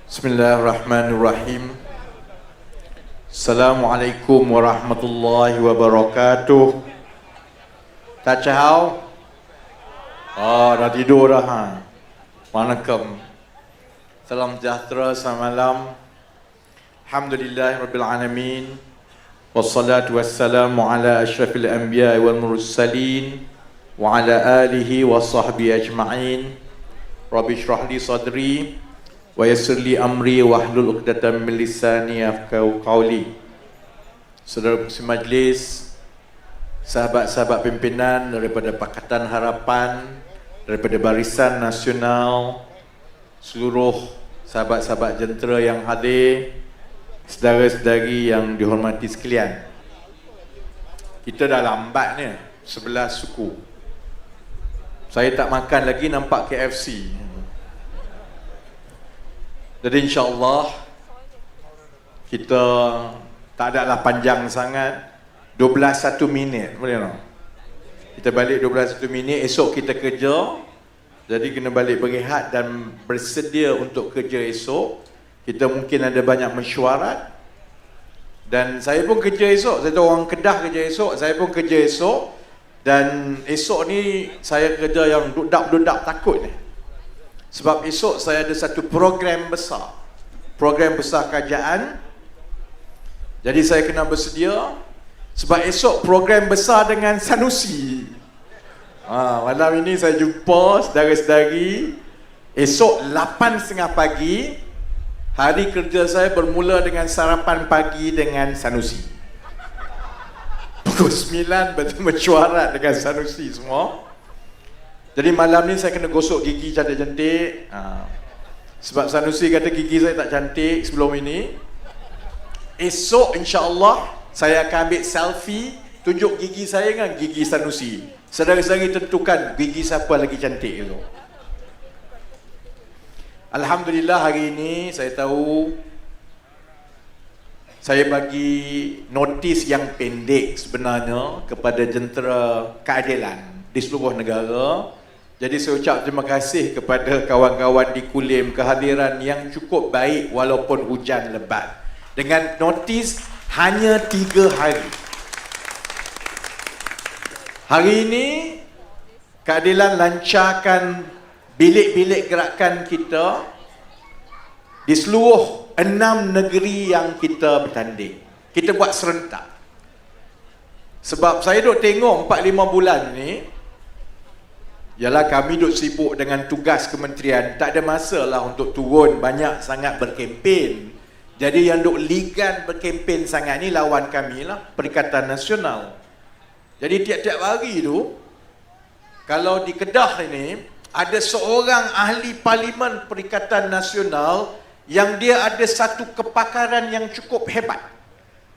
Bismillahirrahmanirrahim. Assalamualaikum warahmatullahi wabarakatuh. Tak cahau? Dah tidur dah ha. Waalaikum. Salam sejahtera, selamat malam. Alhamdulillahirabbil alamin. Wassalatu wassalamu ala asyrafil anbiya wal mursalin wa ala alihi wa sahbihi ajma'in. Rabbi shrah li sadri wa yassir li amri wahlul 'uqdatam min lisani yafqahu qawli. Saudara majlis, sahabat-sahabat pimpinan daripada Pakatan Harapan, daripada Barisan Nasional, seluruh sahabat-sahabat jentera yang hadir, saudara-saudari yang dihormati sekalian. Kita dah lambat ni, 11 suku. Saya tak makan lagi, nampak KFC. Jadi insya-Allah kita tak adalah panjang sangat, 12-1 minit boleh tak? Kita balik 12-1 minit, esok kita kerja. Jadi kena balik berehat dan bersedia untuk kerja esok. Kita mungkin ada banyak mesyuarat. Dan saya pun kerja esok. Saya tahu orang Kedah kerja esok, saya pun kerja esok. Dan esok ni saya kerja yang dudap-dudap takut ni. Sebab esok saya ada satu program besar. Program besar kerajaan. Jadi saya kena bersedia. Sebab esok program besar dengan Sanusi. Malam ini saya jumpa saudara-saudari. Esok 8.30 pagi, hari kerja saya bermula dengan sarapan pagi dengan Sanusi. Pukul 9 bermesyuarat dengan Sanusi semua. Jadi malam ni saya kena gosok gigi cantik-cantik. Sebab Sanusi kata gigi saya tak cantik sebelum ini. Esok insya-Allah saya akan ambil selfie, tunjuk gigi saya dengan gigi Sanusi. Saudara-saudari tentukan gigi siapa lagi cantik tu. Alhamdulillah hari ini saya tahu saya bagi notis yang pendek sebenarnya kepada jentera keadilan di seluruh negara. Jadi saya ucap terima kasih kepada kawan-kawan di Kulim, kehadiran yang cukup baik walaupun hujan lebat. Dengan notis hanya 3 hari. Hari ini keadilan lancarkan bilik-bilik gerakan kita di seluruh 6 negeri yang kita bertanding. Kita buat serentak. Sebab saya duk tengok 4-5 bulan ni, yalah kami duk sibuk dengan tugas kementerian, tak ada masa lah untuk turun banyak sangat berkempen. Jadi yang duk ligan berkempen sangat ni lawan kami lah, Perikatan Nasional. Jadi tiap-tiap hari tu, kalau di Kedah ini ada seorang ahli parlimen Perikatan Nasional yang dia ada satu kepakaran yang cukup hebat.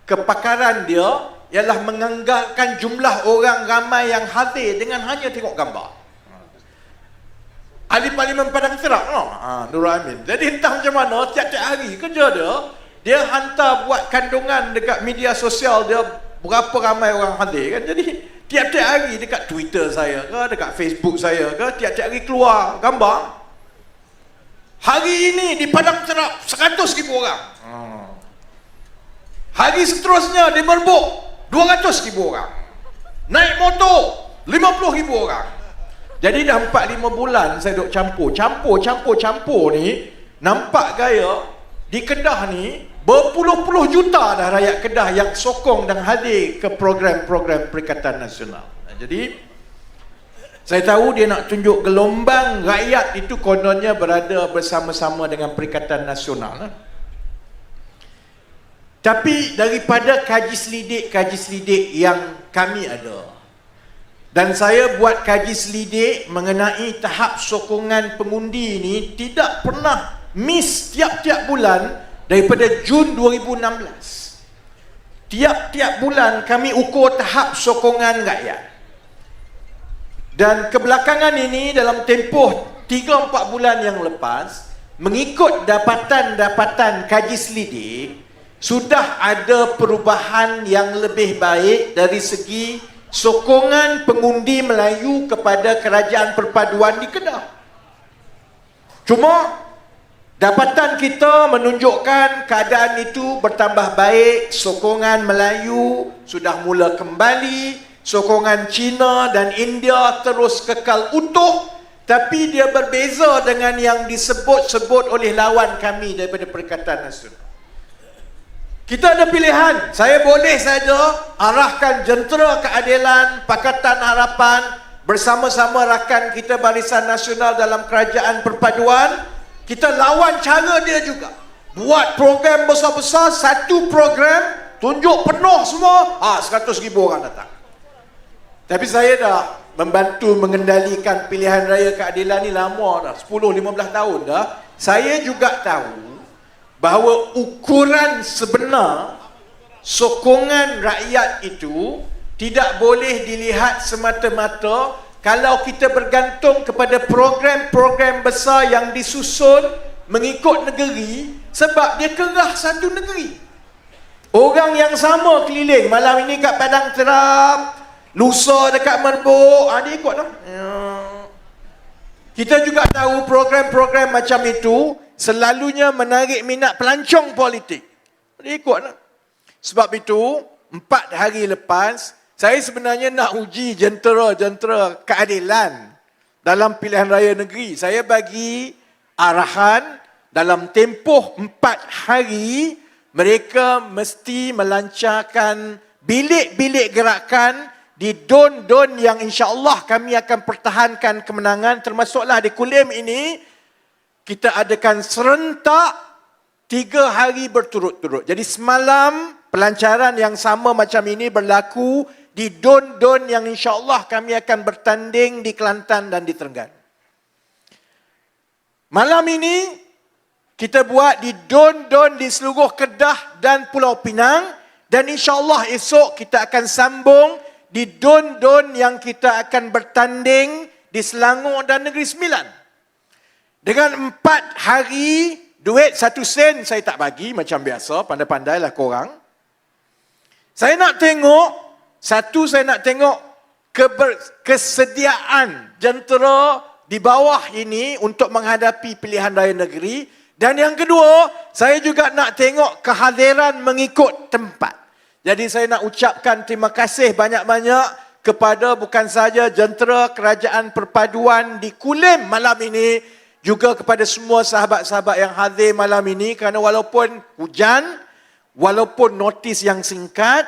Kepakaran dia ialah menganggarkan jumlah orang ramai yang hadir dengan hanya tengok gambar. Ahli Parlimen Padang Terang Nurul Amin. Jadi entah macam mana, tiap-tiap hari kerja dia hantar buat kandungan dekat media sosial dia, berapa ramai orang hadir kan. Jadi tiap-tiap hari dekat Twitter saya ke, dekat Facebook saya ke, tiap-tiap hari keluar gambar. Hari ini di Padang Terang 100,000 orang. Hari seterusnya di Merbuk 200,000 orang. Naik motor 50,000 orang. Jadi dah 4-5 bulan saya duk campur ni, nampak gaya di Kedah ni berpuluh-puluh juta dah rakyat Kedah yang sokong dan hadir ke program-program Perikatan Nasional. Jadi saya tahu dia nak tunjuk gelombang rakyat itu kononnya berada bersama-sama dengan Perikatan Nasional. Tapi daripada kaji selidik yang kami ada, dan saya buat kaji selidik mengenai tahap sokongan pengundi ini, tidak pernah miss tiap-tiap bulan daripada Jun 2016. Tiap-tiap bulan kami ukur tahap sokongan rakyat. Dan kebelakangan ini dalam tempoh 3-4 bulan yang lepas, mengikut dapatan-dapatan kaji selidik, sudah ada perubahan yang lebih baik dari segi sokongan pengundi Melayu kepada kerajaan perpaduan di Kedah. Cuma Dapatan kita menunjukkan keadaan itu bertambah baik, sokongan Melayu sudah mula kembali, sokongan China dan India terus kekal utuh, tapi dia berbeza dengan yang disebut-sebut oleh lawan kami daripada Perikatan Nasional. Kita ada pilihan, saya boleh saja arahkan jentera keadilan, Pakatan Harapan bersama-sama rakan kita Barisan Nasional dalam Kerajaan Perpaduan. Kita lawan cara dia juga. Buat program besar-besar, satu program, tunjuk penuh semua, 100,000 orang datang. Tapi saya dah membantu mengendalikan pilihan raya keadilan ni lama dah, 10-15 tahun dah. Saya juga tahu bahawa ukuran sebenar sokongan rakyat itu tidak boleh dilihat semata-mata kalau kita bergantung kepada program-program besar yang disusun mengikut negeri, sebab dia kerah satu negeri. Orang yang sama keliling, malam ini kat Padang Terap, lusa dekat Merbuk, dia ikut lah. Kita juga tahu program-program macam itu selalunya menarik minat pelancong politik. Dia ikut lah. Sebab itu, 4 hari lepas, saya sebenarnya nak uji jentera-jentera keadilan dalam pilihan raya negeri. Saya bagi arahan dalam tempoh 4 hari, mereka mesti melancarkan bilik-bilik gerakan di don-don yang insya-Allah kami akan pertahankan kemenangan, termasuklah di Kulim ini, kita adakan serentak 3 hari berturut-turut. Jadi semalam pelancaran yang sama macam ini berlaku di don-don yang insya-Allah kami akan bertanding di Kelantan dan di Terengganu. Malam ini kita buat di don-don di seluruh Kedah dan Pulau Pinang, dan insya-Allah esok kita akan sambung di don-don yang kita akan bertanding di Selangor dan Negeri Sembilan. Dengan 4 hari, duit 1 sen saya tak bagi macam biasa, pandai-pandailah korang. Saya nak tengok, saya nak tengok kesediaan jentera di bawah ini untuk menghadapi pilihan raya negeri. Dan yang kedua, saya juga nak tengok kehadiran mengikut tempat. Jadi saya nak ucapkan terima kasih banyak-banyak kepada bukan sahaja jentera Kerajaan Perpaduan di Kulim malam ini, juga kepada semua sahabat-sahabat yang hadir malam ini, kerana walaupun hujan, walaupun notis yang singkat,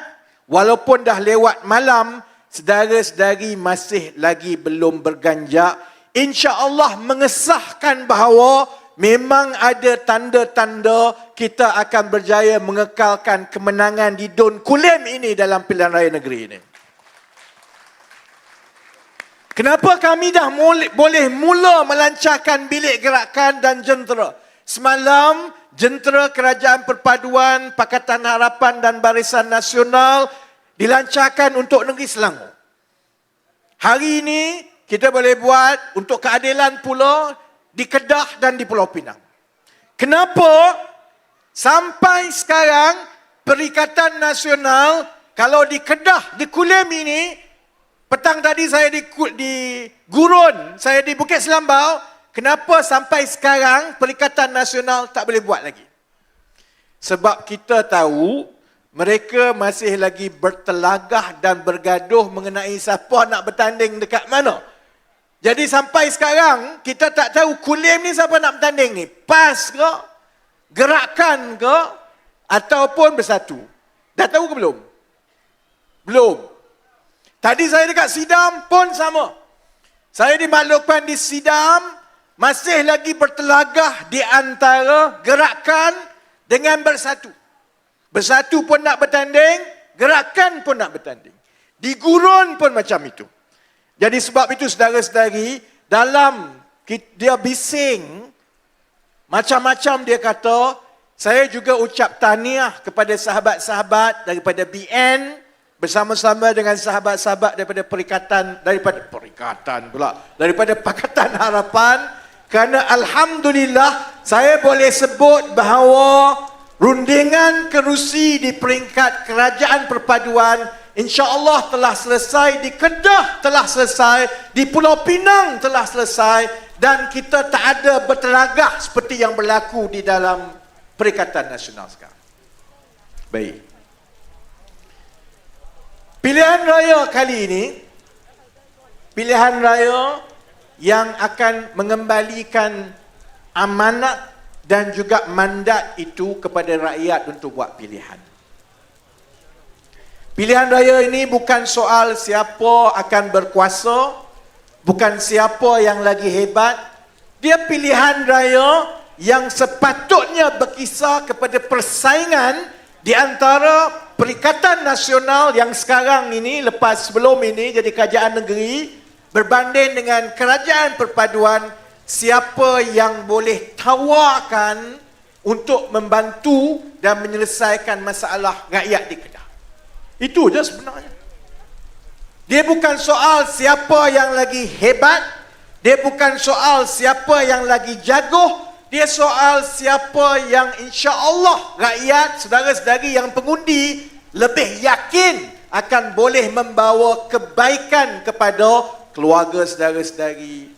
walaupun dah lewat malam, saudara-saudari masih lagi belum berganjak. InsyaAllah mengesahkan bahawa memang ada tanda-tanda kita akan berjaya mengekalkan kemenangan di Don Kulim ini dalam pilihan raya negeri ini. Kenapa kami dah boleh mula melancarkan bilik gerakan dan jentera? Semalam, jentera Kerajaan Perpaduan, Pakatan Harapan dan Barisan Nasional dilancarkan untuk negeri Selangor. Hari ini, kita boleh buat untuk keadilan pula di Kedah dan di Pulau Pinang. Kenapa? Sampai sekarang, Perikatan Nasional, kalau di Kedah, di Kulim ini, petang tadi saya di Gurun, saya di Bukit Selambau, kenapa sampai sekarang Perikatan Nasional tak boleh buat lagi? Sebab kita tahu mereka masih lagi bertelagah dan bergaduh mengenai siapa nak bertanding dekat mana. Jadi sampai sekarang kita tak tahu Kulim ni siapa nak bertanding ni. PAS ke? Gerakan ke? Ataupun Bersatu? Dah tahu ke belum? Belum. Tadi saya dekat Sidam pun sama. Saya dimaklumkan di Sidam masih lagi bertelagah di antara Gerakan dengan Bersatu. Bersatu pun nak bertanding, Gerakan pun nak bertanding. Di Gurun pun macam itu. Jadi sebab itu saudara-saudari, dalam dia bising, macam-macam dia kata, saya juga ucap tahniah kepada sahabat-sahabat daripada BN, bersama-sama dengan sahabat-sahabat daripada daripada Pakatan Harapan, kerana alhamdulillah saya boleh sebut bahawa rundingan kerusi di peringkat Kerajaan Perpaduan insya-Allah telah selesai, di Kedah telah selesai, di Pulau Pinang telah selesai, dan kita tak ada bertelagah seperti yang berlaku di dalam Perikatan Nasional sekarang. Baik. Pilihan raya kali ini, pilihan raya yang akan mengembalikan amanat dan juga mandat itu kepada rakyat untuk buat pilihan. Pilihan raya ini bukan soal siapa akan berkuasa, bukan siapa yang lagi hebat. Dia pilihan raya yang sepatutnya berkisar kepada persaingan di antara Perikatan Nasional yang sekarang ini, sebelum ini jadi kerajaan negeri, berbanding dengan Kerajaan Perpaduan, siapa yang boleh tawarkan untuk membantu dan menyelesaikan masalah rakyat di Kedah. Itu je sebenarnya. Dia bukan soal siapa yang lagi hebat, dia bukan soal siapa yang lagi jago, dia soal siapa yang insya-Allah rakyat, saudara-saudari yang pengundi lebih yakin akan boleh membawa kebaikan kepada keluarga saudara-saudari,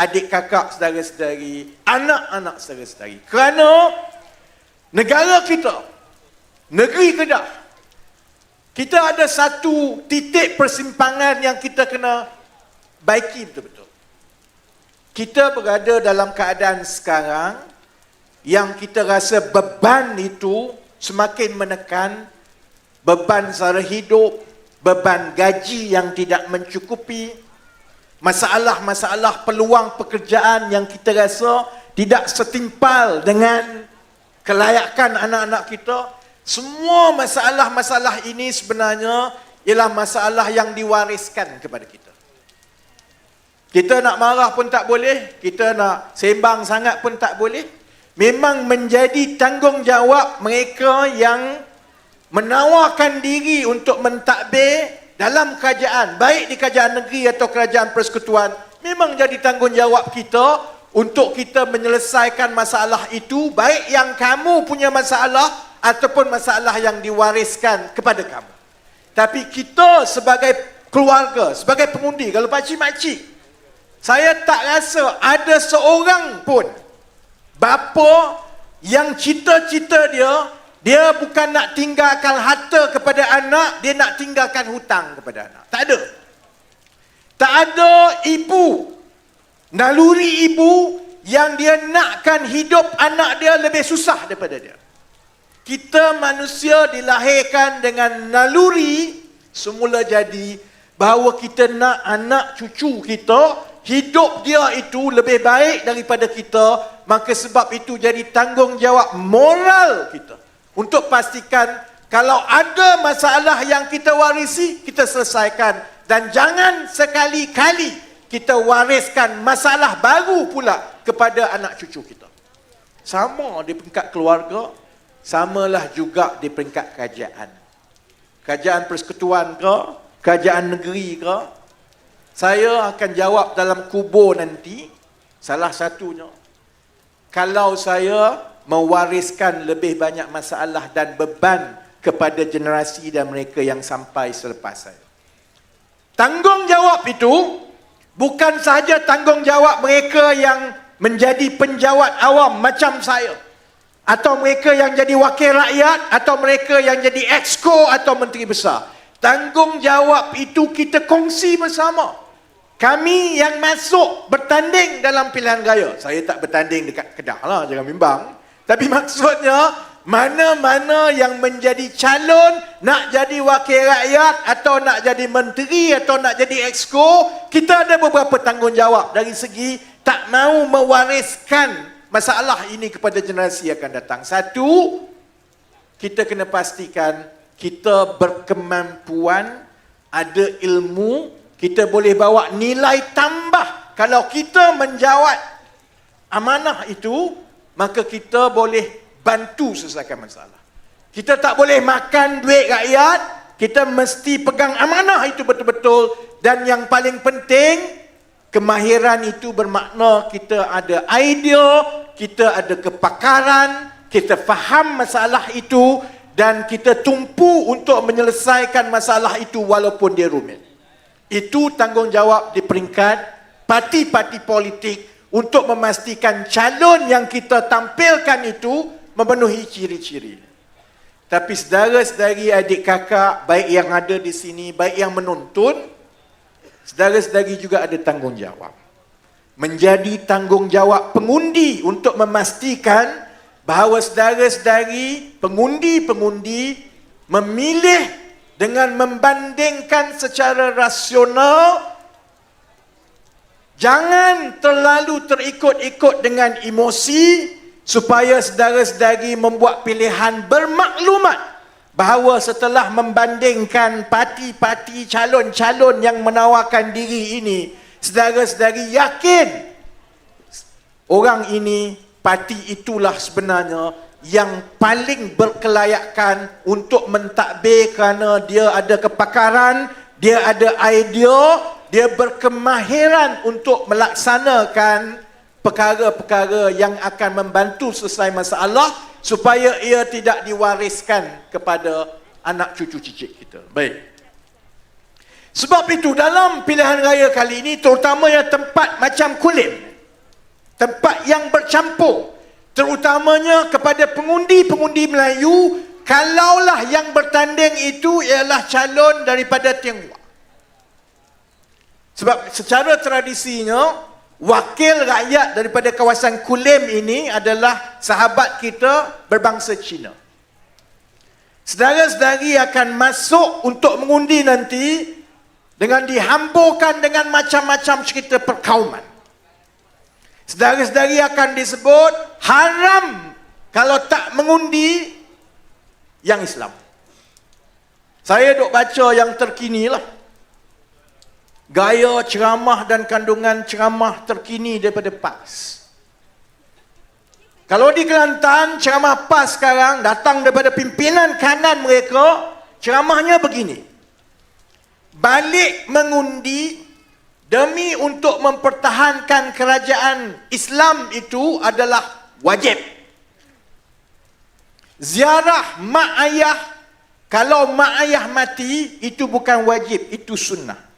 adik kakak saudara-saudari, anak-anak saudara-saudari. Kerana negara kita, negeri Kedah, kita ada satu titik persimpangan yang kita kena baiki betul-betul. Kita berada dalam keadaan sekarang yang kita rasa beban itu semakin menekan, beban sara hidup, beban gaji yang tidak mencukupi, masalah-masalah peluang pekerjaan yang kita rasa tidak setimpal dengan kelayakan anak-anak kita. Semua masalah-masalah ini sebenarnya ialah masalah yang diwariskan kepada kita. Kita nak marah pun tak boleh, kita nak sembang sangat pun tak boleh. Memang menjadi tanggungjawab mereka yang menawarkan diri untuk mentadbir dalam kerajaan, baik di kerajaan negeri atau kerajaan persekutuan. Memang jadi tanggungjawab kita untuk kita menyelesaikan masalah itu, baik yang kamu punya masalah ataupun masalah yang diwariskan kepada kamu. Tapi kita sebagai keluarga, sebagai pengundi, kalau pakcik-makcik, saya tak rasa ada seorang pun bapa yang cita-cita dia bukan nak tinggalkan harta kepada anak, dia nak tinggalkan hutang kepada anak. Tak ada. Tak ada ibu, naluri ibu yang dia nakkan hidup anak dia lebih susah daripada dia. Kita manusia dilahirkan dengan naluri semula jadi bahawa kita nak anak cucu kita hidup dia itu lebih baik daripada kita. Maka sebab itu jadi tanggungjawab moral kita untuk pastikan kalau ada masalah yang kita warisi, kita selesaikan. Dan jangan sekali-kali kita wariskan masalah baru pula kepada anak cucu kita. Sama di peringkat keluarga, samalah juga di peringkat kerajaan. Kerajaan persekutuan ke, kerajaan negeri ke, saya akan jawab dalam kubur nanti. Salah satunya, kalau saya mewariskan lebih banyak masalah dan beban kepada generasi dan mereka yang sampai selepas saya. Tanggungjawab itu bukan sahaja tanggungjawab mereka yang menjadi penjawat awam macam saya, atau mereka yang jadi wakil rakyat, atau mereka yang jadi exco atau menteri besar. Tanggungjawab itu kita kongsi bersama. Kami yang masuk bertanding dalam pilihan raya. Saya tak bertanding dekat Kedah lah, jangan bimbang. Tapi maksudnya, mana-mana yang menjadi calon nak jadi wakil rakyat atau nak jadi menteri atau nak jadi exco, kita ada beberapa tanggungjawab dari segi tak mau mewariskan masalah ini kepada generasi yang akan datang. Satu, kita kena pastikan kita berkemampuan, ada ilmu, kita boleh bawa nilai tambah. Kalau kita menjawat amanah itu, maka kita boleh bantu selesaikan masalah. Kita tak boleh makan duit rakyat, kita mesti pegang amanah itu betul-betul. Dan yang paling penting, kemahiran itu bermakna kita ada idea, kita ada kepakaran, kita faham masalah itu, dan kita tumpu untuk menyelesaikan masalah itu walaupun dia rumit. Itu tanggungjawab di peringkat parti-parti politik untuk memastikan calon yang kita tampilkan itu memenuhi ciri-ciri. Tapi saudara-saudari, adik kakak, baik yang ada di sini, baik yang menonton, saudara-saudari juga ada tanggungjawab. Menjadi tanggungjawab pengundi untuk memastikan bahawa saudara-saudari, pengundi-pengundi memilih dengan membandingkan secara rasional. Jangan terlalu terikut-ikut dengan emosi supaya saudara-saudari membuat pilihan bermaklumat bahawa setelah membandingkan parti-parti calon-calon yang menawarkan diri ini, saudara-saudari yakin orang ini, parti itulah sebenarnya yang paling berkelayakan untuk mentadbir kerana dia ada kepakaran, dia ada idea, dia berkemahiran untuk melaksanakan perkara-perkara yang akan membantu selesai masalah supaya ia tidak diwariskan kepada anak cucu cicit kita. Baik. Sebab itu dalam pilihan raya kali ini, terutamanya tempat macam Kulim, tempat yang bercampur, terutamanya kepada pengundi-pengundi Melayu, kalaulah yang bertanding itu ialah calon daripada Tionghoa. Sebab secara tradisinya, wakil rakyat daripada kawasan Kulim ini adalah sahabat kita berbangsa Cina. Saudara-saudari akan masuk untuk mengundi nanti dengan dihamburkan dengan macam-macam cerita perkauman. Saudara-saudari akan disebut haram kalau tak mengundi yang Islam. Saya duk baca yang terkini lah. Gaya ceramah dan kandungan ceramah terkini daripada PAS. Kalau di Kelantan, ceramah PAS sekarang datang daripada pimpinan kanan mereka, ceramahnya begini. Balik mengundi demi untuk mempertahankan kerajaan Islam itu adalah wajib. Ziarah mak ayah, kalau mak ayah mati, itu bukan wajib, itu sunnah.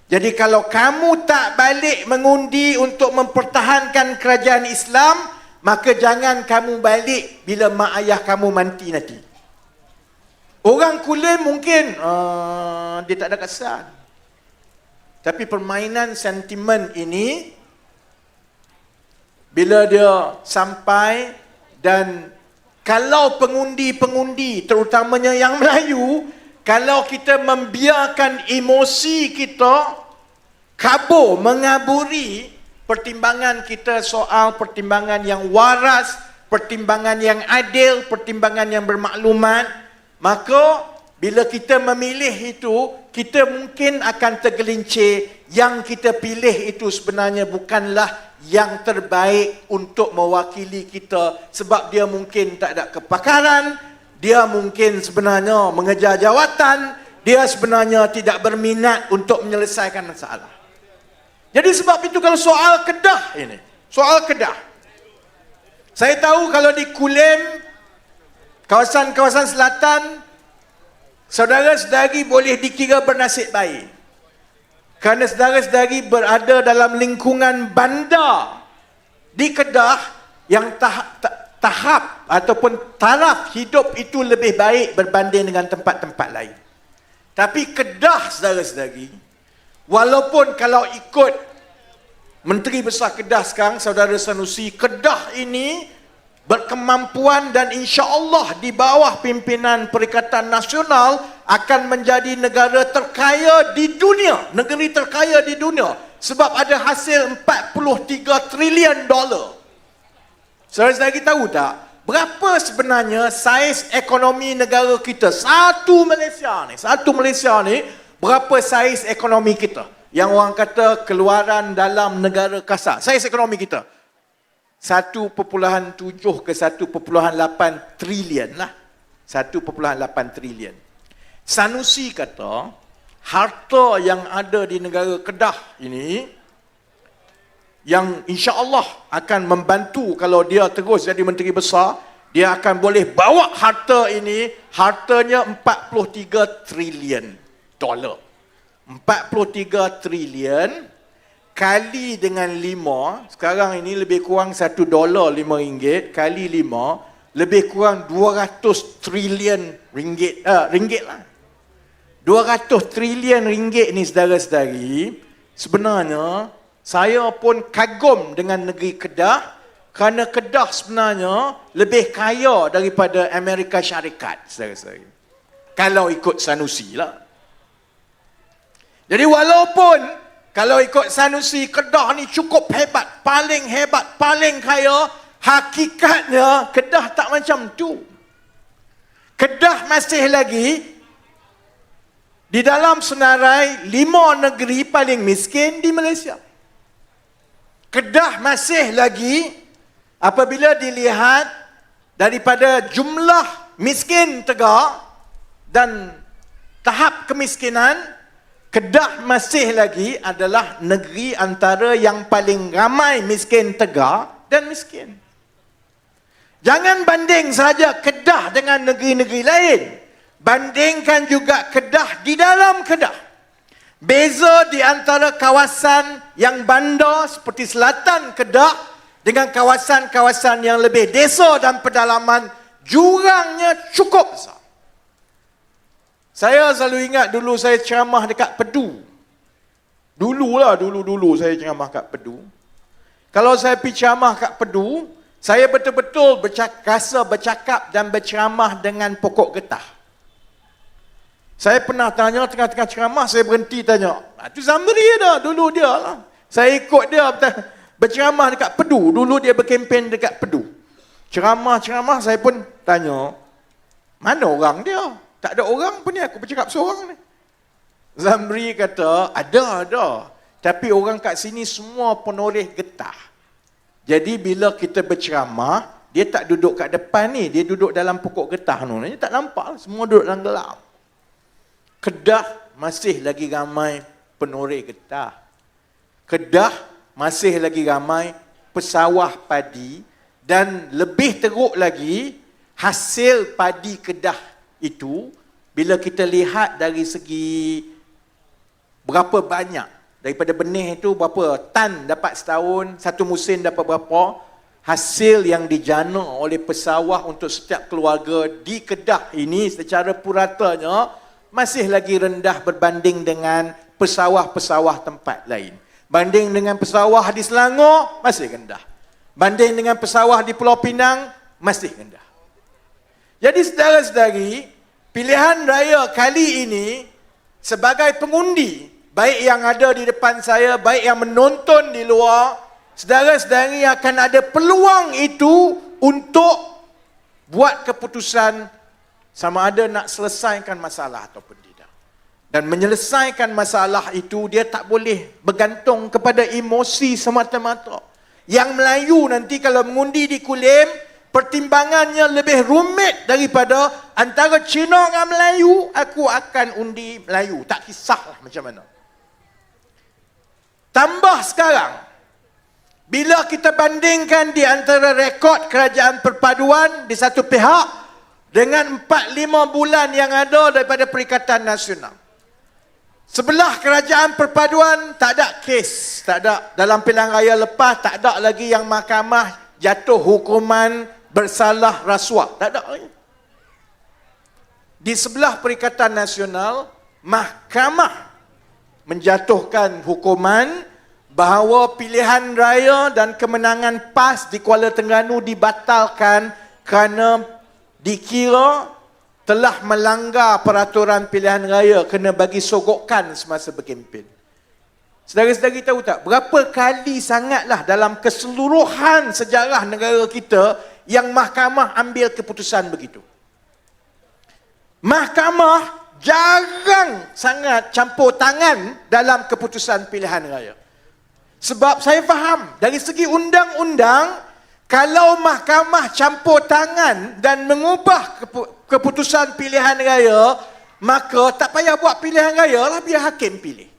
Jadi kalau kamu tak balik mengundi untuk mempertahankan kerajaan Islam, maka jangan kamu balik bila mak ayah kamu mati nanti. Orang Kulim mungkin dia tak ada kesan. Tapi permainan sentimen ini, bila dia sampai dan kalau pengundi-pengundi, terutamanya yang Melayu, kalau kita membiarkan emosi kita kabur, mengaburi pertimbangan kita soal pertimbangan yang waras, pertimbangan yang adil, pertimbangan yang bermaklumat, maka bila kita memilih itu, kita mungkin akan tergelincir. Yang kita pilih itu sebenarnya bukanlah yang terbaik untuk mewakili kita, sebab dia mungkin tak ada kepakaran, dia mungkin sebenarnya mengejar jawatan, dia sebenarnya tidak berminat untuk menyelesaikan masalah. Jadi sebab itu kalau soal Kedah ini, soal Kedah, saya tahu kalau di Kulim, kawasan-kawasan selatan, saudara-saudari boleh dikira bernasib baik. Kerana saudara-saudari berada dalam lingkungan bandar di Kedah yang tahap ataupun taraf hidup itu lebih baik berbanding dengan tempat-tempat lain. Tapi Kedah, saudara-saudari, walaupun kalau ikut Menteri Besar Kedah sekarang, Saudara Sanusi, Kedah ini berkemampuan dan insya-Allah di bawah pimpinan Perikatan Nasional akan menjadi negara terkaya di dunia, negeri terkaya di dunia, sebab ada hasil 43 trilion dolar. Saudara-saudari tahu tak berapa sebenarnya saiz ekonomi negara kita? Satu Malaysia ni berapa saiz ekonomi kita? Yang orang kata keluaran dalam negara kasar. Saiz ekonomi kita 1.7 ke 1.8 trilion lah. 1.8 trilion. Sanusi kata, harta yang ada di negara Kedah ini, yang insya-Allah akan membantu kalau dia terus jadi Menteri Besar, dia akan boleh bawa harta ini, hartanya 43 trilion dolar. 43 trilion kali dengan 5, sekarang ini lebih kurang $1 RM5, kali 5, lebih kurang 200 trilion ringgit lah. 200 trilion ringgit ni saudara-saudari, sebenarnya saya pun kagum dengan negeri Kedah, kerana Kedah sebenarnya lebih kaya daripada Amerika Syarikat, saudara-saudari. Kalau ikut Sanusi lah. Jadi walaupun kalau ikut Sanusi, Kedah ni cukup hebat, paling kaya, hakikatnya Kedah tak macam tu. Kedah masih lagi di dalam senarai 5 negeri paling miskin di Malaysia. Kedah masih lagi, apabila dilihat daripada jumlah miskin tegak dan tahap kemiskinan, Kedah masih lagi adalah negeri antara yang paling ramai miskin tegak dan miskin. Jangan banding saja Kedah dengan negeri-negeri lain. Bandingkan juga Kedah di dalam Kedah. Beza di antara kawasan yang bandar seperti selatan Kedah dengan kawasan-kawasan yang lebih desa dan pedalaman, jurangnya cukup besar. Saya selalu ingat dulu saya ceramah dekat Pedu. Dulu saya ceramah kat Pedu. Kalau saya pergi ceramah kat Pedu, saya betul-betul rasa bercakap dan berceramah dengan pokok getah. Saya pernah tanya tengah-tengah ceramah, saya berhenti tanya. Itu Zamri dah, dulu dia lah. Saya ikut dia berceramah dekat Pedu. Dulu dia berkempen dekat Pedu. Ceramah-ceramah saya pun tanya, mana orang dia? Tak ada orang pun ni, aku bercakap seorang ni. Zamri kata, ada. Tapi orang kat sini semua penoreh getah. Jadi bila kita berceramah, dia tak duduk kat depan ni, dia duduk dalam pokok getah tu. Dia tak nampak, semua duduk dalam gelap. Kedah masih lagi ramai penoreh getah. Kedah masih lagi ramai pesawah padi, dan lebih teruk lagi, hasil padi Kedah itu, bila kita lihat dari segi berapa banyak, daripada benih itu berapa tan dapat setahun, satu musim dapat berapa, hasil yang dijana oleh pesawah untuk setiap keluarga di Kedah ini secara puratanya masih lagi rendah berbanding dengan pesawah-pesawah tempat lain. Banding dengan pesawah di Selangor, masih rendah. Banding dengan pesawah di Pulau Pinang, masih rendah. Jadi saudara-saudari, pilihan raya kali ini sebagai pengundi, baik yang ada di depan saya, baik yang menonton di luar, saudara-saudari akan ada peluang itu untuk buat keputusan sama ada nak selesaikan masalah ataupun tidak. Dan menyelesaikan masalah itu, dia tak boleh bergantung kepada emosi semata-mata. Yang Melayu nanti kalau mengundi di Kulim, pertimbangannya lebih rumit daripada antara Cina dengan Melayu, aku akan undi Melayu. Tak kisahlah macam mana. Tambah sekarang, bila kita bandingkan di antara rekod kerajaan perpaduan di satu pihak dengan 4-5 bulan yang ada daripada Perikatan Nasional. Sebelah kerajaan perpaduan tak ada kes, tak ada. Dalam pilihan raya lepas tak ada lagi yang mahkamah jatuh hukuman bersalah rasuah. Tak ada lagi. Di sebelah Perikatan Nasional, mahkamah menjatuhkan hukuman bahawa pilihan raya dan kemenangan PAS di Kuala Terengganu dibatalkan kerana dikira telah melanggar peraturan pilihan raya kena bagi sogokan semasa berkempen. Saudara-saudari tahu tak berapa kali sangatlah dalam keseluruhan sejarah negara kita yang mahkamah ambil keputusan begitu. Mahkamah jarang sangat campur tangan dalam keputusan pilihan raya. Sebab saya faham, dari segi undang-undang, kalau mahkamah campur tangan dan mengubah keputusan pilihan raya, maka tak payah buat pilihan raya lah, biar hakim pilih.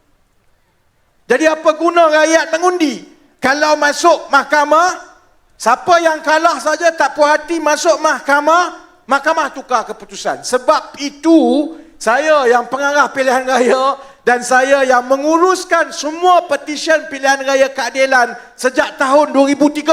Jadi apa guna rakyat mengundi? Kalau masuk mahkamah, siapa yang kalah saja tak puas hati masuk mahkamah, mahkamah tukar keputusan. Sebab itu, saya yang pengarah pilihan raya dan saya yang menguruskan semua petisyen pilihan raya keadilan sejak tahun 2013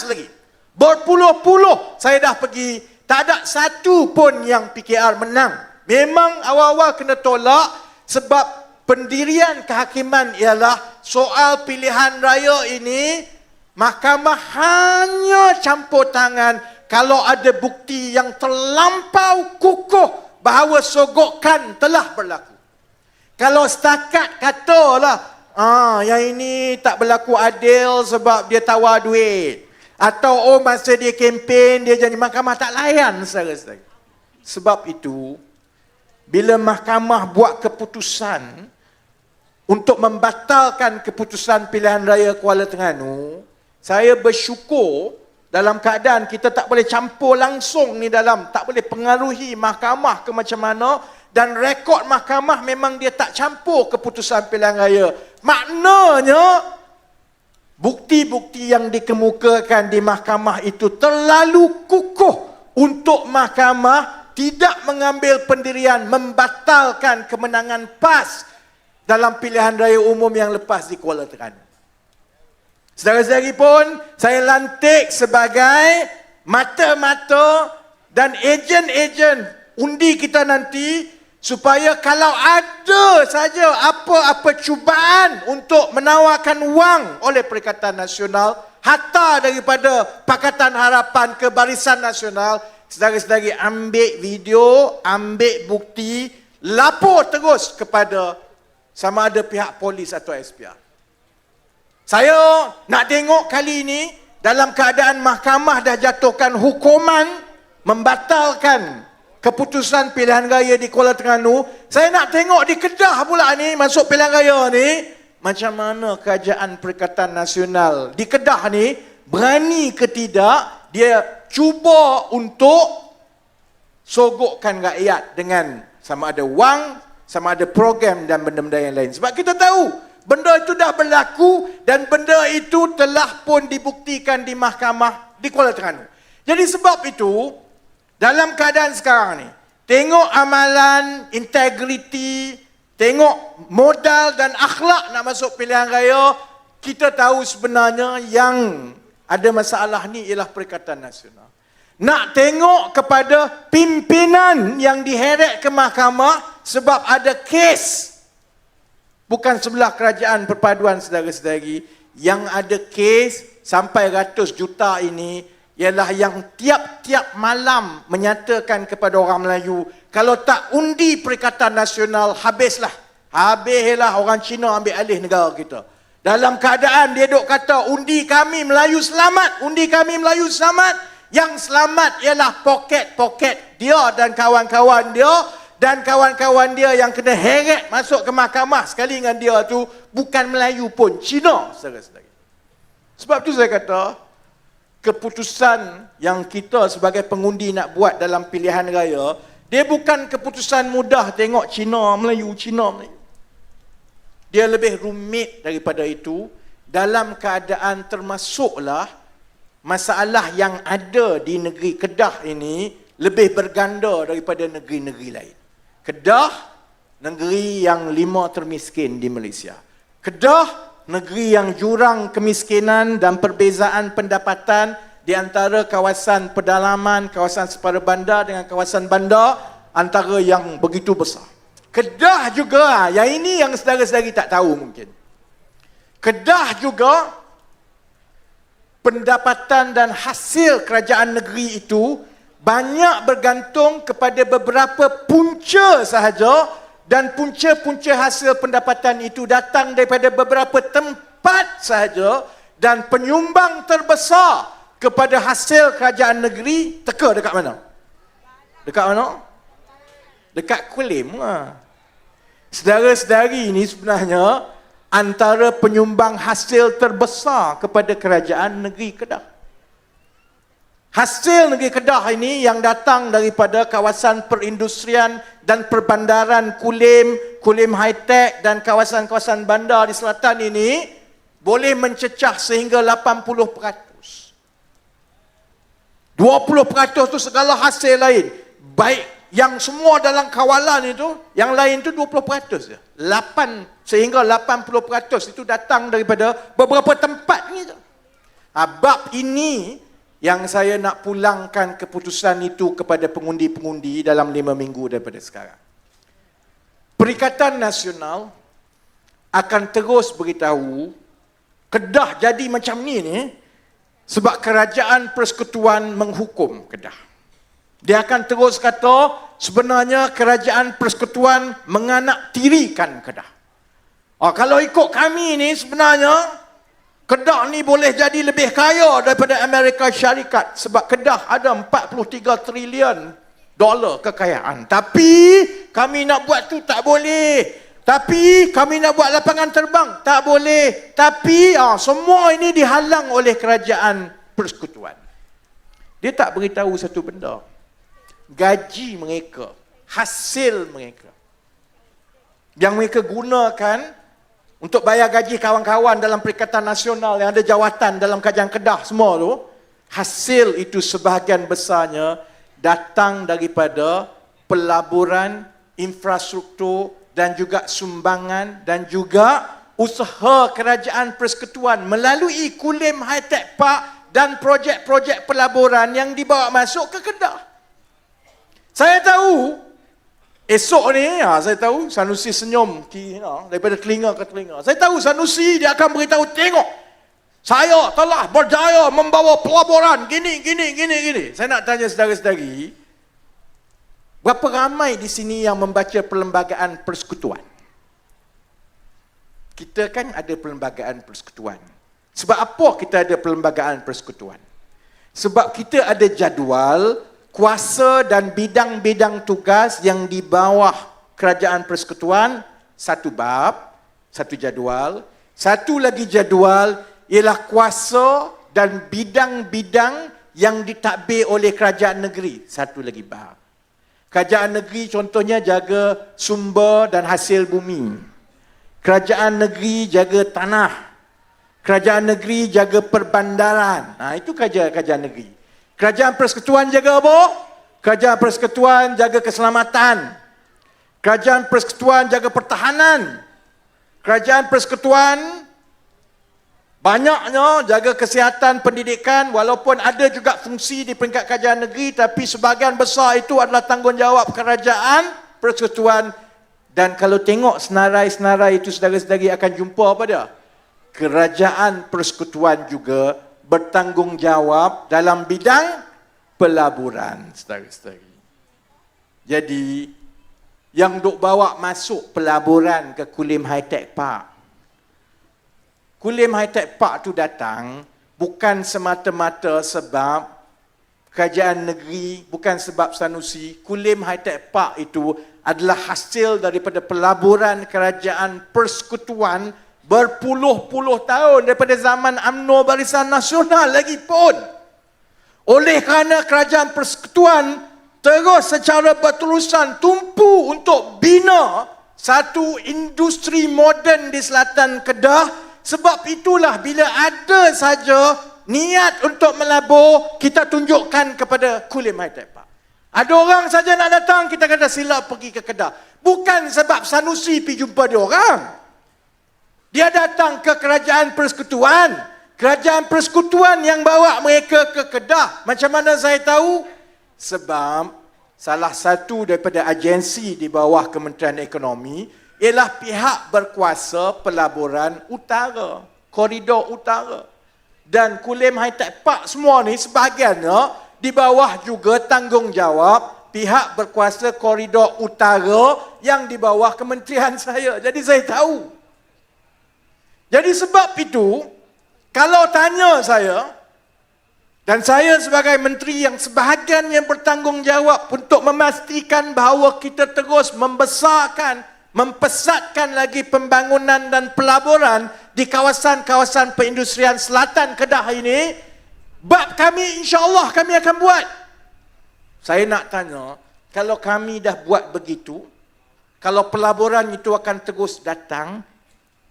lagi. Berpuluh-puluh saya dah pergi, tak ada satu pun yang PKR menang. Memang awal-awal kena tolak sebab pendirian kehakiman ialah soal pilihan raya ini, mahkamah hanya campur tangan kalau ada bukti yang terlampau kukuh bahawa sogokan telah berlaku. Kalau setakat katalah, yang ini tak berlaku adil sebab dia tawar duit. Atau masa dia kempen, dia janji, mahkamah tak layan saudara-saudara. Sebab itu, bila mahkamah buat keputusan untuk membatalkan keputusan pilihan raya Kuala Terengganu, saya bersyukur dalam keadaan kita tak boleh campur langsung ni dalam, tak boleh pengaruhi mahkamah ke macam mana, dan rekod mahkamah memang dia tak campur keputusan pilihan raya. Maknanya, bukti-bukti yang dikemukakan di mahkamah itu terlalu kukuh untuk mahkamah tidak mengambil pendirian membatalkan kemenangan PAS dalam pilihan raya umum yang lepas di Kuala Terengganu. Saudara-saudari pun, saya lantik sebagai mata-mata dan ejen-ejen undi kita nanti, supaya kalau ada saja apa-apa cubaan untuk menawarkan wang oleh Perikatan Nasional, hatta daripada Pakatan Harapan ke Barisan Nasional, saudara-saudari ambil video, ambil bukti, lapor terus kepada sama ada pihak polis atau SPR. Saya nak tengok kali ini, dalam keadaan mahkamah dah jatuhkan hukuman membatalkan keputusan pilihan raya di Kuala Terengganu, saya nak tengok di Kedah pula ni, masuk pilihan raya ni, macam mana kerajaan Perikatan Nasional di Kedah ni, berani ke tidak, dia cuba untuk sogokkan rakyat dengan sama ada wang, sama ada program dan benda-benda yang lain. Sebab kita tahu, benda itu dah berlaku dan benda itu telah pun dibuktikan di mahkamah di Kuala Terengganu. Jadi sebab itu, dalam keadaan sekarang ni, tengok amalan, integriti, tengok modal dan akhlak nak masuk pilihan raya, kita tahu sebenarnya yang ada masalah ni ialah Perikatan Nasional. Nak tengok kepada pimpinan yang diheret ke mahkamah sebab ada kes. Bukan sebelah kerajaan perpaduan saudara-saudari, yang ada kes sampai ratus juta ini, ialah yang tiap-tiap malam menyatakan kepada orang Melayu, kalau tak undi Perikatan Nasional, habislah orang Cina ambil alih negara kita. Dalam keadaan dia duk kata, undi kami Melayu selamat, undi kami Melayu selamat. Yang selamat ialah poket-poket dia dan kawan-kawan dia, dan kawan-kawan dia yang kena heret masuk ke mahkamah sekali dengan dia tu bukan Melayu pun, Cina, saudara-saudara. Sebab tu saya kata, keputusan yang kita sebagai pengundi nak buat dalam pilihan raya, dia bukan keputusan mudah tengok Cina, Melayu, Cina, Melayu. Dia lebih rumit daripada itu, dalam keadaan termasuklah masalah yang ada di negeri Kedah ini lebih berganda daripada negeri-negeri lain. Kedah, negeri yang 5 termiskin di Malaysia. Kedah, negeri yang jurang kemiskinan dan perbezaan pendapatan di antara kawasan pedalaman, kawasan separa bandar dengan kawasan bandar, antara yang begitu besar. Kedah juga, yang ini yang saudara-saudari tak tahu mungkin. Kedah juga, pendapatan dan hasil kerajaan negeri itu banyak bergantung kepada beberapa punca sahaja, dan punca-punca hasil pendapatan itu datang daripada beberapa tempat sahaja, dan penyumbang terbesar kepada hasil kerajaan negeri teka dekat mana? Dekat mana? Dekat Kulim lah. Saudara-saudari ini sebenarnya antara penyumbang hasil terbesar kepada kerajaan negeri Kedah. Hasil negeri Kedah ini yang datang daripada kawasan perindustrian dan perbandaran Kulim, Kulim High-Tech dan kawasan-kawasan bandar di selatan ini boleh mencecah sehingga 80%. 20% itu segala hasil lain. Baik Yang semua dalam kawalan itu, yang lain itu 20% je. 8 80% itu datang daripada beberapa tempat ni je. Bab ini yang saya nak pulangkan keputusan itu kepada pengundi-pengundi dalam 5 minggu daripada sekarang. Perikatan Nasional akan terus beritahu Kedah jadi macam ni sebab Kerajaan Persekutuan menghukum Kedah. Dia akan terus kata sebenarnya Kerajaan Persekutuan menganaktirikan Kedah. Kalau ikut kami ni sebenarnya Kedah ni boleh jadi lebih kaya daripada Amerika Syarikat sebab Kedah ada 43 trilion dolar kekayaan. Tapi kami nak buat tu tak boleh. Tapi kami nak buat lapangan terbang tak boleh. Tapi semua ini dihalang oleh Kerajaan Persekutuan. Dia tak beritahu satu benda. Gaji mereka, hasil mereka yang mereka gunakan untuk bayar gaji kawan-kawan dalam Perikatan Nasional yang ada jawatan dalam Kerajaan Kedah semua tu, hasil itu sebahagian besarnya datang daripada pelaburan, infrastruktur dan juga sumbangan dan juga usaha Kerajaan Persekutuan melalui Kulim Hi-Tech Park dan projek-projek pelaburan yang dibawa masuk ke Kedah. Saya tahu, esok ni, saya tahu Sanusi senyum daripada telinga ke telinga. Saya tahu Sanusi dia akan beritahu, tengok, saya telah berjaya membawa pelaburan, gini. Saya nak tanya saudara-saudari, berapa ramai di sini yang membaca Perlembagaan Persekutuan? Kita kan ada Perlembagaan Persekutuan. Sebab apa kita ada Perlembagaan Persekutuan? Sebab kita ada jadual, kuasa dan bidang-bidang tugas yang di bawah Kerajaan Persekutuan, satu bab, satu jadual. Satu lagi jadual ialah kuasa dan bidang-bidang yang ditadbir oleh kerajaan negeri, satu lagi bab. Kerajaan negeri contohnya jaga sumber dan hasil bumi. Kerajaan negeri jaga tanah. Kerajaan negeri jaga perbandaran. Itu kerajaan negeri. Kerajaan Persekutuan jaga apa? Kerajaan Persekutuan jaga keselamatan. Kerajaan Persekutuan jaga pertahanan. Kerajaan Persekutuan banyaknya jaga kesihatan, pendidikan, walaupun ada juga fungsi di peringkat kerajaan negeri, tapi sebahagian besar itu adalah tanggungjawab Kerajaan Persekutuan. Dan kalau tengok senarai-senarai itu, saudara-saudari akan jumpa apa dia? Kerajaan Persekutuan juga bertanggungjawab dalam bidang pelaburan, saudara-saudari. Jadi, yang duk bawa masuk pelaburan ke Kulim Hi-Tech Park, Kulim Hi-Tech Park tu datang bukan semata-mata sebab kerajaan negeri, bukan sebab Sanusi. Kulim Hi-Tech Park itu adalah hasil daripada pelaburan Kerajaan Persekutuan berpuluh-puluh tahun daripada zaman UMNO Barisan Nasional lagi pun. Oleh kerana Kerajaan Persekutuan terus secara berterusan tumpu untuk bina satu industri moden di selatan Kedah, sebab itulah bila ada saja niat untuk melabur, kita tunjukkan kepada Kulim Hi-Tech Park. Ada orang saja nak datang, kita kata sila pergi ke Kedah. Bukan sebab Sanusi pergi jumpa dia orang. Dia datang ke Kerajaan Persekutuan. Kerajaan Persekutuan yang bawa mereka ke Kedah. Macam mana saya tahu? Sebab salah satu daripada agensi di bawah Kementerian Ekonomi ialah pihak berkuasa pelaburan utara, koridor utara. Dan Kulim Hi-Tech Park semua ni sebahagiannya di bawah juga tanggungjawab pihak berkuasa koridor utara yang di bawah kementerian saya. Jadi saya tahu. Jadi sebab itu, kalau tanya saya, dan saya sebagai menteri yang sebahagian yang bertanggungjawab untuk memastikan bahawa kita terus membesarkan, mempesatkan lagi pembangunan dan pelaburan di kawasan-kawasan perindustrian selatan Kedah ini, bab kami insya-Allah kami akan buat. Saya nak tanya, kalau kami dah buat begitu, kalau pelaburan itu akan terus datang,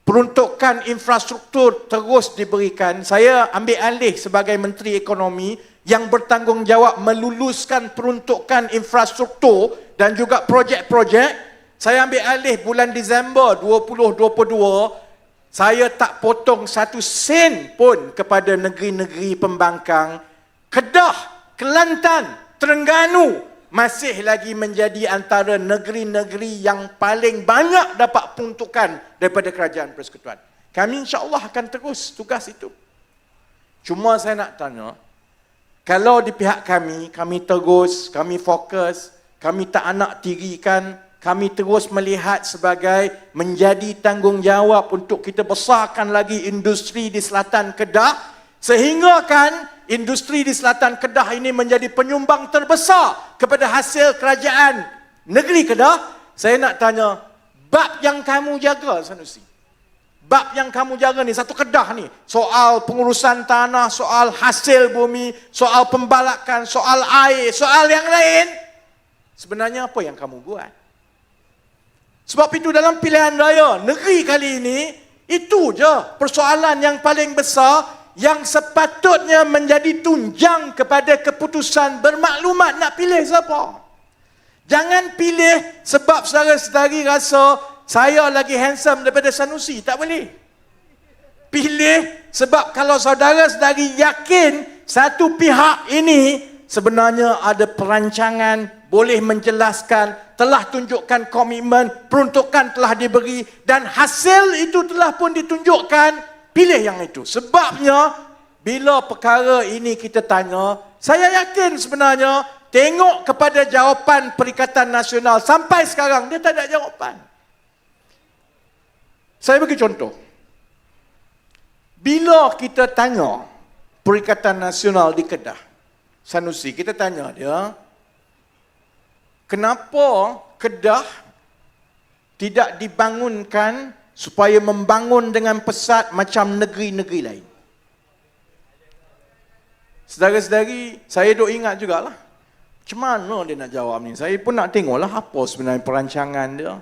peruntukan infrastruktur terus diberikan, saya ambil alih sebagai Menteri Ekonomi, yang bertanggungjawab meluluskan peruntukan infrastruktur dan juga projek-projek. Saya ambil alih bulan Disember 2022, saya tak potong 1 sen pun kepada negeri-negeri pembangkang. Kedah, Kelantan, Terengganu masih lagi menjadi antara negeri-negeri yang paling banyak dapat peruntukan daripada Kerajaan Persekutuan. Kami insya-Allah akan terus tugas itu. Cuma saya nak tanya, kalau di pihak kami terus, kami fokus, kami tak nak tirikan, kami terus melihat sebagai menjadi tanggungjawab untuk kita besarkan lagi industri di Selatan Kedah, sehingga kan industri di Selatan Kedah ini menjadi penyumbang terbesar kepada hasil kerajaan negeri Kedah. Saya nak tanya, bab yang kamu jaga, Sanusi, bab yang kamu jaga ni, satu Kedah ni, soal pengurusan tanah, soal hasil bumi, soal pembalakan, soal air, soal yang lain, sebenarnya apa yang kamu buat? Sebab itu dalam pilihan raya negeri kali ini, itu je persoalan yang paling besar yang sepatutnya menjadi tunjang kepada keputusan bermaklumat nak pilih siapa. Jangan pilih sebab saudara-saudari rasa saya lagi handsome daripada Sanusi. Tak boleh. Pilih sebab kalau saudara-saudari yakin satu pihak ini sebenarnya ada perancangan, boleh menjelaskan, telah tunjukkan komitmen, peruntukan telah diberi dan hasil itu telah pun ditunjukkan, pilih yang itu. Sebabnya, bila perkara ini kita tanya, saya yakin sebenarnya, tengok kepada jawapan Perikatan Nasional, sampai sekarang, dia tak ada jawapan. Saya bagi contoh. Bila kita tanya Perikatan Nasional di Kedah, Sanusi, kita tanya dia, kenapa Kedah tidak dibangunkan supaya membangun dengan pesat macam negeri-negeri lain? Saudara-saudari, saya duk ingat jugalah. Macam mana dia nak jawab ni? Saya pun nak tengoklah apa sebenarnya perancangan dia.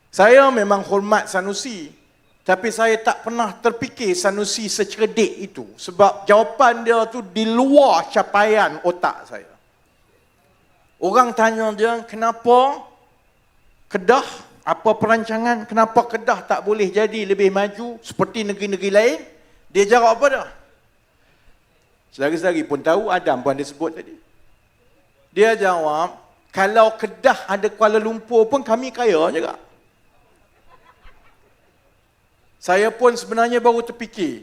Saya memang hormat Sanusi, tapi saya tak pernah terfikir Sanusi secerdik itu. Sebab jawapan dia tu di luar capaian otak saya. Orang tanya dia, kenapa Kedah, apa perancangan, kenapa Kedah tak boleh jadi lebih maju seperti negeri-negeri lain? Dia jawab apa dah? Saudara-saudari pun tahu, Adam pun ada sebut tadi. Dia jawab, kalau Kedah ada Kuala Lumpur pun kami kaya juga. Saya pun sebenarnya baru terfikir,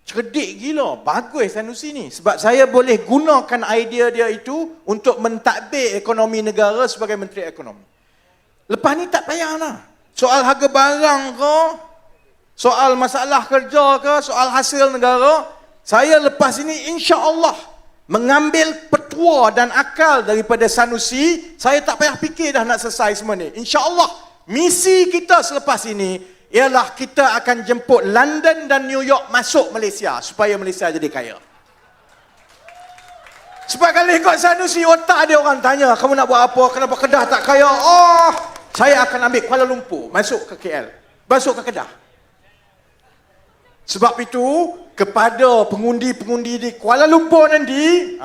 cerdik gila, bagus Sanusi ni. Sebab saya boleh gunakan idea dia itu untuk mentadbir ekonomi negara sebagai Menteri Ekonomi. Lepas ni tak payahlah. Soal harga barang ke, soal masalah kerja ke, soal hasil negara, saya lepas ini insya-Allah mengambil petua dan akal daripada Sanusi. Saya tak payah fikir dah nak selesai semua ni. Insya-Allah misi kita selepas ini ialah kita akan jemput London dan New York masuk Malaysia supaya Malaysia jadi kaya. Sebab kalau ikut Sanusi, otak dia orang tanya, kamu nak buat apa? Kenapa Kedah tak kaya? Oh, saya akan ambil Kuala Lumpur, masuk ke KL, masuk ke Kedah. Sebab itu, kepada pengundi-pengundi di Kuala Lumpur nanti,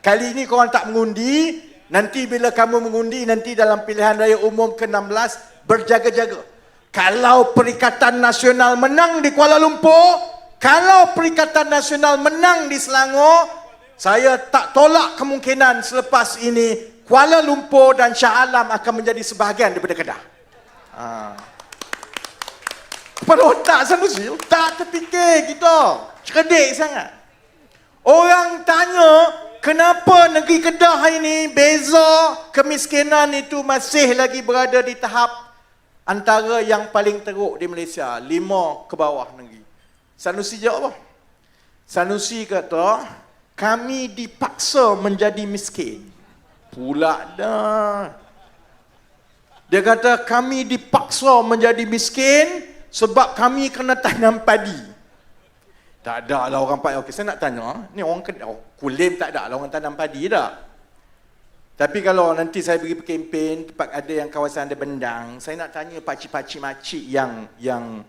kali ini korang tak mengundi, nanti bila kamu mengundi, nanti dalam pilihan raya umum ke-16, berjaga-jaga. Kalau Perikatan Nasional menang di Kuala Lumpur, kalau Perikatan Nasional menang di Selangor, saya tak tolak kemungkinan selepas ini Kuala Lumpur dan Shah Alam akan menjadi sebahagian daripada Kedah. Pada otak Sanusi, tak terfikir kita. Cerdik sangat. Orang tanya, kenapa negeri Kedah ini beza kemiskinan itu masih lagi berada di tahap antara yang paling teruk di Malaysia, 5 ke bawah negeri. Sanusi jawab apa? Sanusi kata, kami dipaksa menjadi miskin. Pula dah. Dia kata, kami dipaksa menjadi miskin sebab kami kena tanam padi. Tak ada lah orang padi. Okey, saya nak tanya, ni orang Kulim tak ada lah orang tanam padi tak? Tapi kalau nanti saya pergi kempen, tempat ada yang kawasan ada bendang, saya nak tanya pakcik-pakcik makcik yang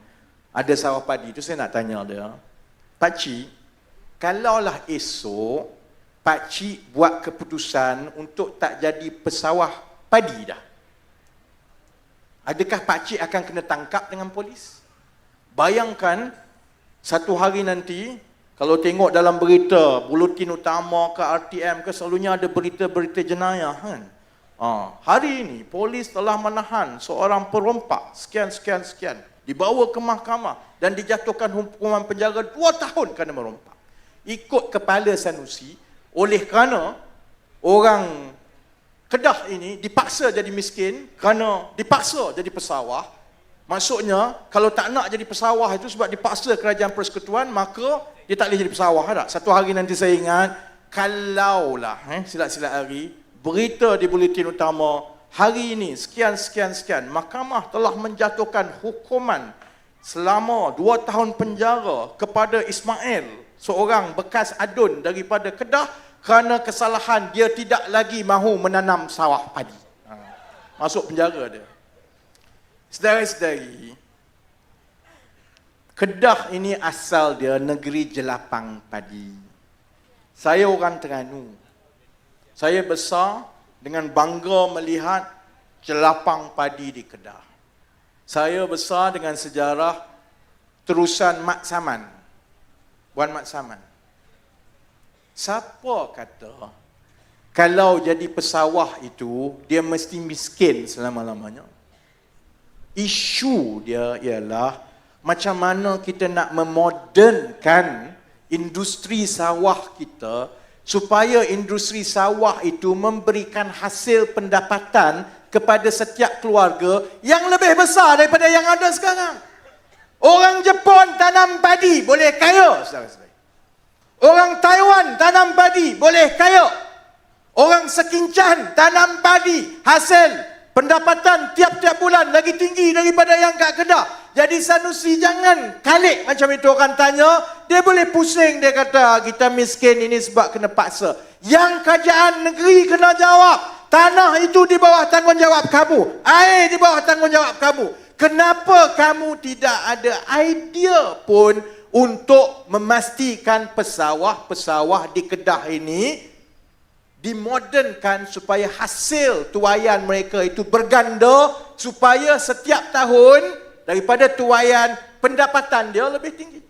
ada sawah padi tu, saya nak tanya dia, pakcik, kalaulah esok Pak Cik buat keputusan untuk tak jadi pesawah padi dah? Adakah Pak Cik akan kena tangkap dengan polis? Bayangkan satu hari nanti, kalau tengok dalam berita, buletin utama ke RTM ke, selalunya ada berita-berita jenayah kan. Hari ini polis telah menahan seorang perompak sekian, dibawa ke mahkamah dan dijatuhkan hukuman penjara 2 tahun kerana merompak. Ikut kepala Sanusi, oleh kerana orang Kedah ini dipaksa jadi miskin kerana dipaksa jadi pesawah. Maksudnya, kalau tak nak jadi pesawah itu sebab dipaksa kerajaan persekutuan, maka dia tak boleh jadi pesawah tak? Satu hari nanti saya ingat, kalaulah silap-silap hari, berita di buletin utama, hari ini sekian, mahkamah telah menjatuhkan hukuman selama 2 tahun penjara kepada Ismail, seorang bekas adun daripada Kedah, kerana kesalahan dia tidak lagi mahu menanam sawah padi. Masuk penjara dia. Saudara-saudari, Kedah ini asal dia negeri jelapang padi. Saya orang Terengganu. Saya besar dengan bangga melihat jelapang padi di Kedah. Saya besar dengan sejarah terusan Mat Saman. Wan Mat Saman. Siapa kata kalau jadi pesawah itu dia mesti miskin selama-lamanya? Isu dia ialah macam mana kita nak memodernkan industri sawah kita supaya industri sawah itu memberikan hasil pendapatan kepada setiap keluarga yang lebih besar daripada yang ada sekarang. Orang Jepun tanam padi boleh kaya, saudara-saudara. Orang Taiwan tanam padi boleh kaya. Orang Sekinchan tanam padi, hasil pendapatan tiap-tiap bulan lagi tinggi daripada yang kat Kedah. Jadi Sanusi jangan kalik macam itu orang tanya. Dia boleh pusing, dia kata kita miskin ini sebab kena paksa. Yang kerajaan negeri kena jawab. Tanah itu di bawah tanggungjawab kamu. Air di bawah tanggungjawab kamu. Kenapa kamu tidak ada idea pun untuk memastikan pesawah-pesawah di Kedah ini dimodernkan supaya hasil tuaian mereka itu berganda, supaya setiap tahun daripada tuaian pendapatan dia lebih tinggi.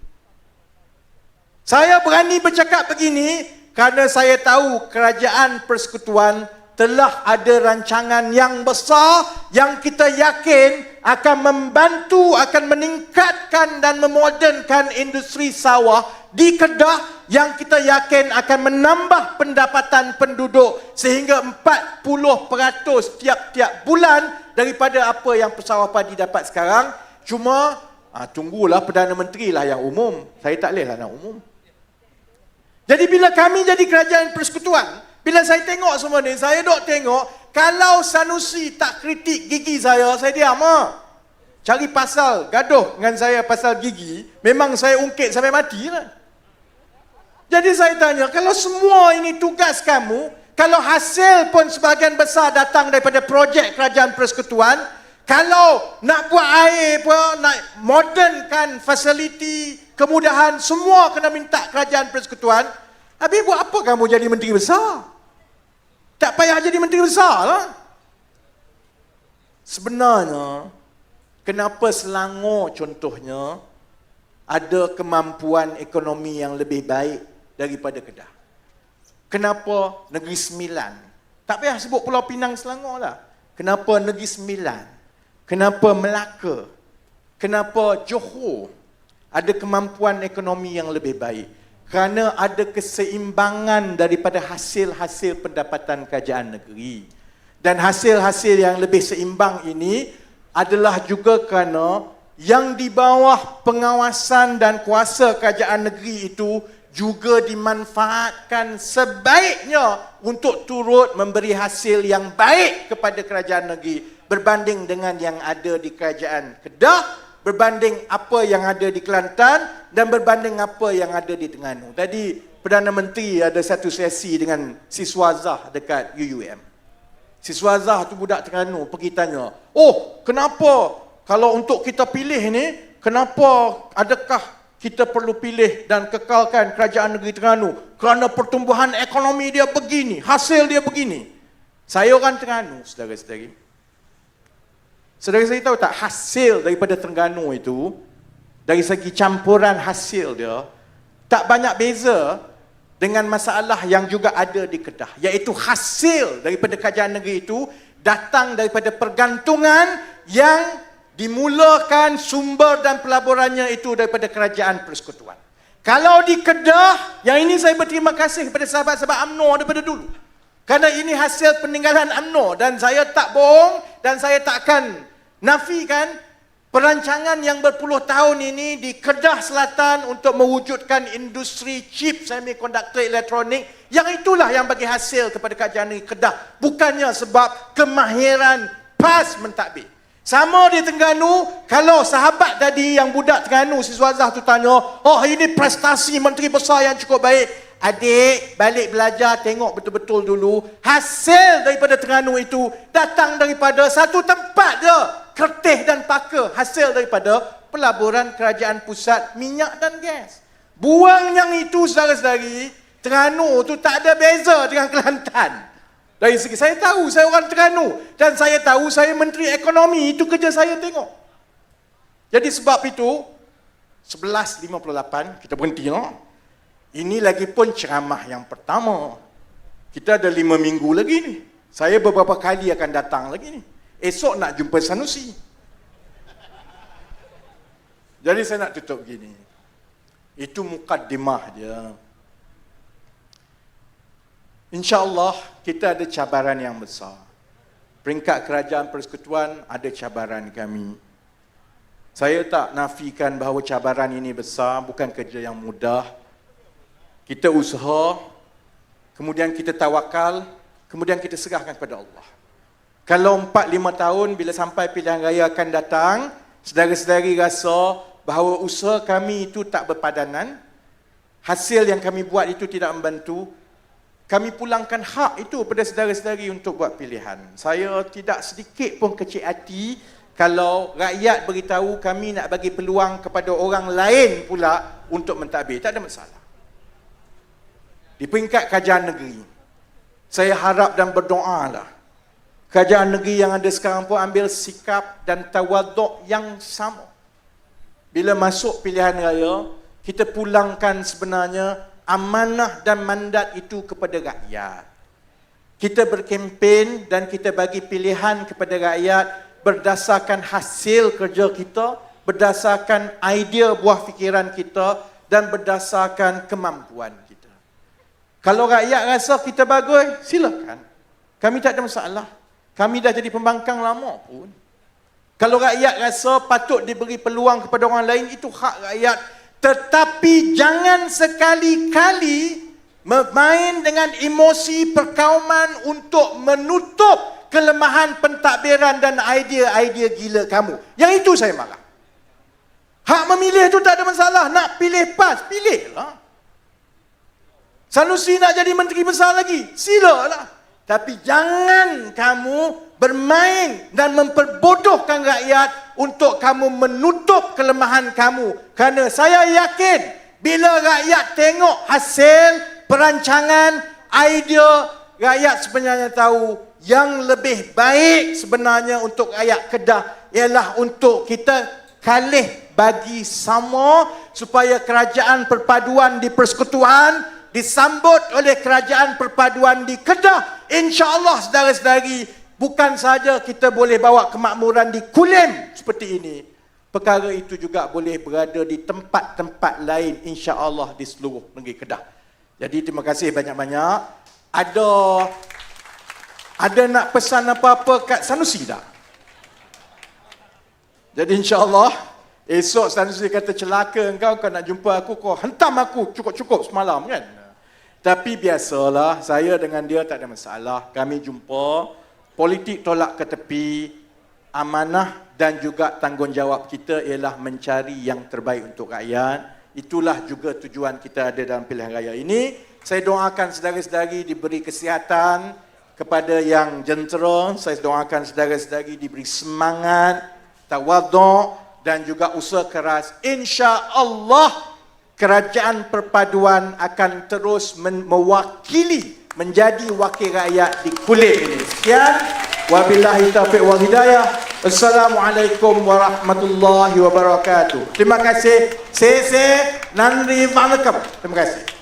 Saya berani bercakap begini kerana saya tahu kerajaan persekutuan telah ada rancangan yang besar yang kita yakin akan membantu, akan meningkatkan dan memodernkan industri sawah di Kedah, yang kita yakin akan menambah pendapatan penduduk sehingga 40% tiap-tiap bulan daripada apa yang pesawah padi dapat sekarang. Cuma tunggulah Perdana Menteri lah yang umum. Saya tak boleh lah nak umum. Jadi bila kami jadi kerajaan persekutuan, bila saya tengok semua ni, saya dok tengok, kalau Sanusi tak kritik gigi saya diam lah. Cari pasal, gaduh dengan saya pasal gigi, memang saya ungkit sampai mati lah. Jadi saya tanya, kalau semua ini tugas kamu, kalau hasil pun sebahagian besar datang daripada projek kerajaan persekutuan, kalau nak buat air pun, nak modernkan fasiliti, kemudahan, semua kena minta kerajaan persekutuan, habis buat apa kamu jadi menteri besar? Tak payah jadi menteri besar lah. Sebenarnya, kenapa Selangor contohnya ada kemampuan ekonomi yang lebih baik daripada Kedah? Kenapa Negeri Sembilan? Tak payah sebut Pulau Pinang Selangor lah. Kenapa Negeri Sembilan? Kenapa Melaka? Kenapa Johor ada kemampuan ekonomi yang lebih baik? Kerana ada keseimbangan daripada hasil-hasil pendapatan kerajaan negeri. Dan hasil-hasil yang lebih seimbang ini adalah juga kerana yang di bawah pengawasan dan kuasa kerajaan negeri itu juga dimanfaatkan sebaiknya untuk turut memberi hasil yang baik kepada kerajaan negeri berbanding dengan yang ada di kerajaan Kedah, berbanding apa yang ada di Kelantan dan berbanding apa yang ada di Terengganu. Tadi Perdana Menteri ada satu sesi dengan siswa Zah dekat UUM. Siswa Zah tu budak Terengganu pergi tanya, "Oh, kenapa kalau untuk kita pilih ni, kenapa adakah kita perlu pilih dan kekalkan kerajaan negeri Terengganu kerana pertumbuhan ekonomi dia begini, hasil dia begini. Saya orang Terengganu, saudara-saudari. Saudara-saudari tahu tak hasil daripada Terengganu itu, dari segi campuran hasil dia, tak banyak beza dengan masalah yang juga ada di Kedah. Iaitu hasil daripada kerajaan negeri itu datang daripada pergantungan yang dimulakan sumber dan pelaburannya itu daripada kerajaan persekutuan. Kalau di Kedah, yang ini saya berterima kasih kepada sahabat-sahabat UMNO daripada dulu. Kerana ini hasil peninggalan UMNO dan saya tak bohong dan saya takkan nafikan perancangan yang berpuluh tahun ini di Kedah Selatan untuk mewujudkan industri chip semiconductor elektronik, yang itulah yang bagi hasil kepada kerajaan negeri Kedah. Bukannya sebab kemahiran PAS mentadbir. Sama di Terengganu, kalau sahabat tadi yang budak Terengganu, si Suazah tu tanya, oh ini prestasi menteri besar yang cukup baik. Adik, balik belajar, tengok betul-betul dulu. Hasil daripada Terengganu itu datang daripada satu tempat je. Kertih dan Paka, hasil daripada pelaburan kerajaan pusat minyak dan gas. Buang yang itu, saudara-saudari, Terengganu tu tak ada beza dengan Kelantan. Dari segi saya tahu, saya orang Terengganu dan saya tahu saya menteri ekonomi, itu kerja saya tengok. Jadi sebab itu 11.58 kita berhenti no. Ini lagi pun ceramah yang pertama. Kita ada 5 minggu lagi ni. Saya beberapa kali akan datang lagi ni. Esok nak jumpa Sanusi. Jadi saya nak tutup begini. Itu mukaddimah dia. InsyaAllah kita ada cabaran yang besar. Peringkat kerajaan persekutuan ada cabaran kami. Saya tak nafikan bahawa cabaran ini besar, bukan kerja yang mudah. Kita usaha, kemudian kita tawakal, kemudian kita serahkan kepada Allah. Kalau 4-5 tahun bila sampai pilihan raya akan datang, saudara-saudari rasa bahawa usaha kami itu tak berpadanan, hasil yang kami buat itu tidak membantu, kami pulangkan hak itu pada saudara-saudari untuk buat pilihan. Saya tidak sedikit pun kecil hati kalau rakyat beritahu kami nak bagi peluang kepada orang lain pula untuk mentadbir. Tak ada masalah. Di peringkat kerajaan negeri, saya harap dan berdoalah kerajaan negeri yang ada sekarang pun ambil sikap dan tawaduk yang sama. Bila masuk pilihan raya, kita pulangkan sebenarnya amanah dan mandat itu kepada rakyat. Kita berkempen dan kita bagi pilihan kepada rakyat berdasarkan hasil kerja kita, berdasarkan idea buah fikiran kita dan berdasarkan kemampuan kita. Kalau rakyat rasa kita bagus, silakan. Kami tak ada masalah. Kami dah jadi pembangkang lama pun. Kalau rakyat rasa patut diberi peluang kepada orang lain, itu hak rakyat. Tetapi jangan sekali-kali bermain dengan emosi perkauman untuk menutup kelemahan pentadbiran dan idea-idea gila kamu. Yang itu saya marah. Hak memilih itu tak ada masalah. Nak pilih PAS, pilihlah. Sanusi nak jadi menteri besar lagi, silalah. Tapi jangan kamu bermain dan memperbodohkan rakyat untuk kamu menutup kelemahan kamu. Kerana saya yakin bila rakyat tengok hasil perancangan, idea, rakyat sebenarnya tahu yang lebih baik sebenarnya untuk rakyat Kedah ialah untuk kita kalih bagi sama supaya kerajaan perpaduan di persekutuan disambut oleh kerajaan perpaduan di Kedah. InsyaAllah saudara-saudari, bukan saja kita boleh bawa kemakmuran di Kulim seperti ini, perkara itu juga boleh berada di tempat-tempat lain insya-Allah di seluruh negeri Kedah. Jadi terima kasih banyak-banyak. Ada nak pesan apa-apa kat Sanusi tak? Jadi insya-Allah esok Sanusi kata celaka kau nak jumpa aku, kau hentam aku cukup-cukup semalam kan. Tapi biasalah, saya dengan dia tak ada masalah. Kami jumpa, politik tolak ke tepi, amanah dan juga tanggungjawab kita ialah mencari yang terbaik untuk rakyat. Itulah juga tujuan kita ada dalam pilihan raya ini. Saya doakan saudara-saudari diberi kesihatan, kepada yang jentera, saya doakan saudara-saudari diberi semangat, tawaduk dan juga usaha keras. Insya-Allah kerajaan perpaduan akan terus mewakili, menjadi wakil rakyat di kulit ini. Sekian, wabillahi taufiq wal hidayah. Assalamualaikum warahmatullahi wabarakatuh. Terima kasih. Nandri Vanakkam. Terima kasih.